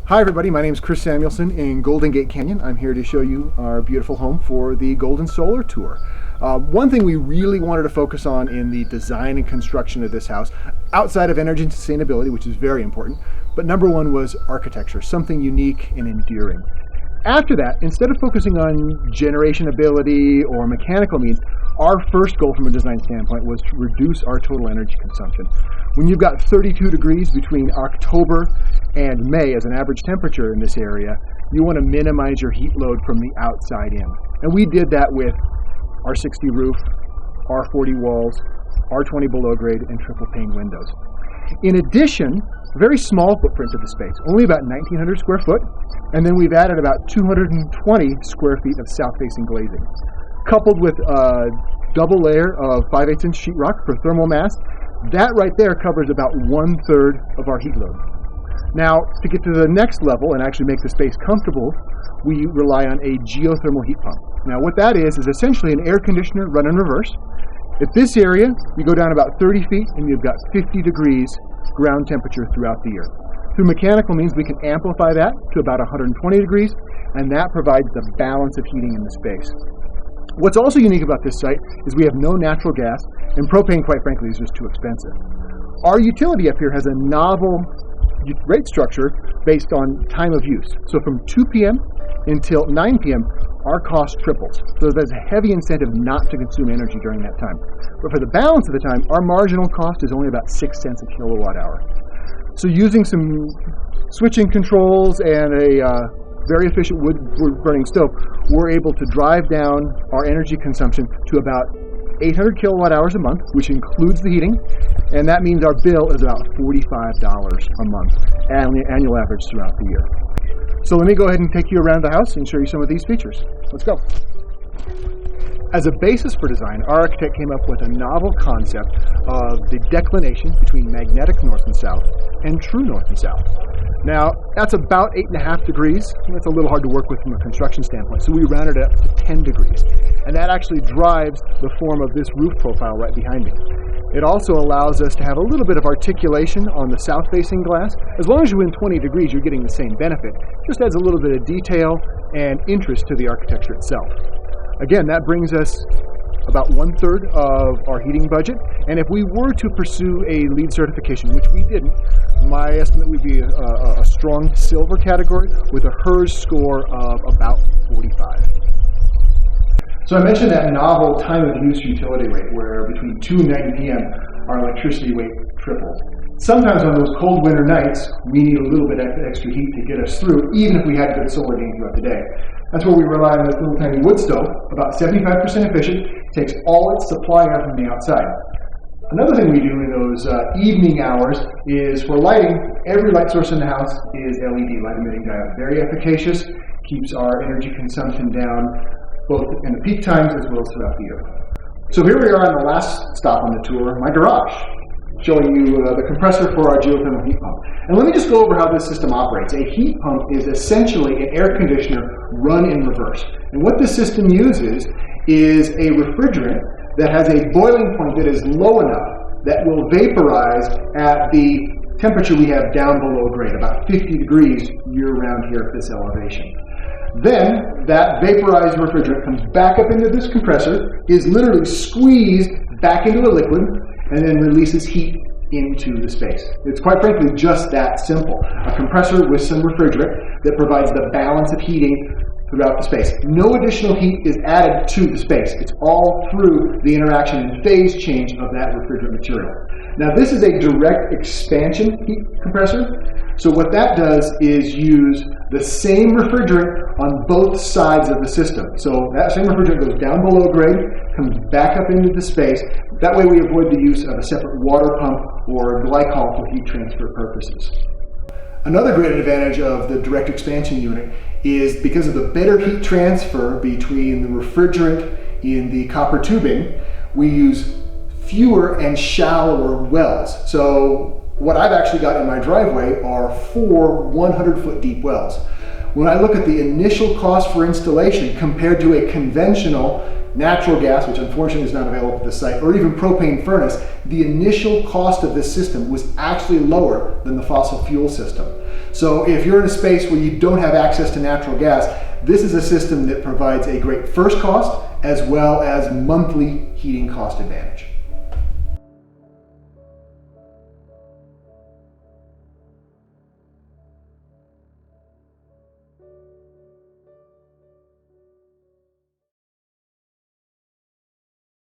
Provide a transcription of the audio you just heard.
Hi everybody, my name is Chris Samuelson in Golden Gate Canyon. I'm here to show you our beautiful home for the Golden Solar Tour. One thing we really wanted to focus on in the design and construction of this house, outside of energy and sustainability, which is very important, but number one was architecture, something unique and endearing. After that, instead of focusing on generation ability or mechanical needs, our first goal from a design standpoint was to reduce our total energy consumption. When you've got 32 degrees between October and May as an average temperature in this area, you want to minimize your heat load from the outside in. And we did that with R60 roof, R40 walls, R20 below grade, and triple pane windows. In addition, a very small footprint of the space, only about 1,900 square foot, and then we've added about 220 square feet of south-facing glazing. Coupled with a double layer of 5/8 inch sheetrock for thermal mass, that right there covers about 1/3 of our heat load. Now, to get to the next level and actually make the space comfortable, we rely on a geothermal heat pump. Now, what that is essentially an air conditioner run in reverse. At this area, you go down about 30 feet and you've got 50 degrees ground temperature throughout the year. Through mechanical means, we can amplify that to about 120 degrees, and that provides the balance of heating in the space. What's also unique about this site is we have no natural gas, and propane, quite frankly, is just too expensive. Our utility up here has a novel rate structure based on time of use. So from 2 p.m. until 9 p.m., our cost triples. So there's a heavy incentive not to consume energy during that time. But for the balance of the time, our marginal cost is only about 6 cents a kilowatt hour. So using some switching controls and a very efficient wood burning stove, we're able to drive down our energy consumption to about 800 kilowatt hours a month, which includes the heating, and that means our bill is about $45 a month, annual average throughout the year. So let me go ahead and take you around the house and show you some of these features. Let's go. As a basis for design, our architect came up with a novel concept of the declination between magnetic north and south and true north and south. Now, that's about 8.5 degrees. That's a little hard to work with from a construction standpoint, so we rounded it up to 10 degrees. And that actually drives the form of this roof profile right behind me. It also allows us to have a little bit of articulation on the south-facing glass. As long as you're within 20 degrees, you're getting the same benefit. It just adds a little bit of detail and interest to the architecture itself. Again, that brings us about 1/3 of our heating budget. And if we were to pursue a LEED certification, which we didn't, my estimate would be a strong silver category with a HERS score of about 45. So I mentioned that novel time of use utility rate where between 2 and 9 p.m. our electricity rate triples. Sometimes on those cold winter nights, we need a little bit of extra heat to get us through, even if we had good solar gain throughout the day. That's where we rely on this little tiny wood stove, about 75% efficient, takes all its supply air from the outside. Another thing we do in those evening hours is for lighting, every light source in the house is LED, light emitting diode. Very efficacious, keeps our energy consumption down both in the peak times as well as throughout the year. So here we are on the last stop on the tour, my garage, showing you the compressor for our geothermal heat pump. And let me just go over how this system operates. A heat pump is essentially an air conditioner run in reverse. And what this system uses is a refrigerant that has a boiling point that is low enough that will vaporize at the temperature we have down below grade, about 50 degrees year-round here at this elevation. Then that vaporized refrigerant comes back up into this compressor, is literally squeezed back into a liquid, and then releases heat into the space. It's quite frankly just that simple. A compressor with some refrigerant that provides the balance of heating throughout the space. No additional heat is added to the space. It's all through the interaction and phase change of that refrigerant material. Now this is a direct expansion heat compressor. So what that does is use the same refrigerant on both sides of the system. So that same refrigerant goes down below grade, comes back up into the space. That way we avoid the use of a separate water pump or glycol for heat transfer purposes. Another great advantage of the direct expansion unit is because of the better heat transfer between the refrigerant in the copper tubing, we use fewer and shallower wells. So what I've actually got in my driveway are 4 100-foot deep wells. When I look at the initial cost for installation compared to a conventional natural gas, which unfortunately is not available at the site, or even propane furnace, the initial cost of this system was actually lower than the fossil fuel system. So if you're in a space where you don't have access to natural gas, this is a system that provides a great first cost as well as monthly heating cost advantage.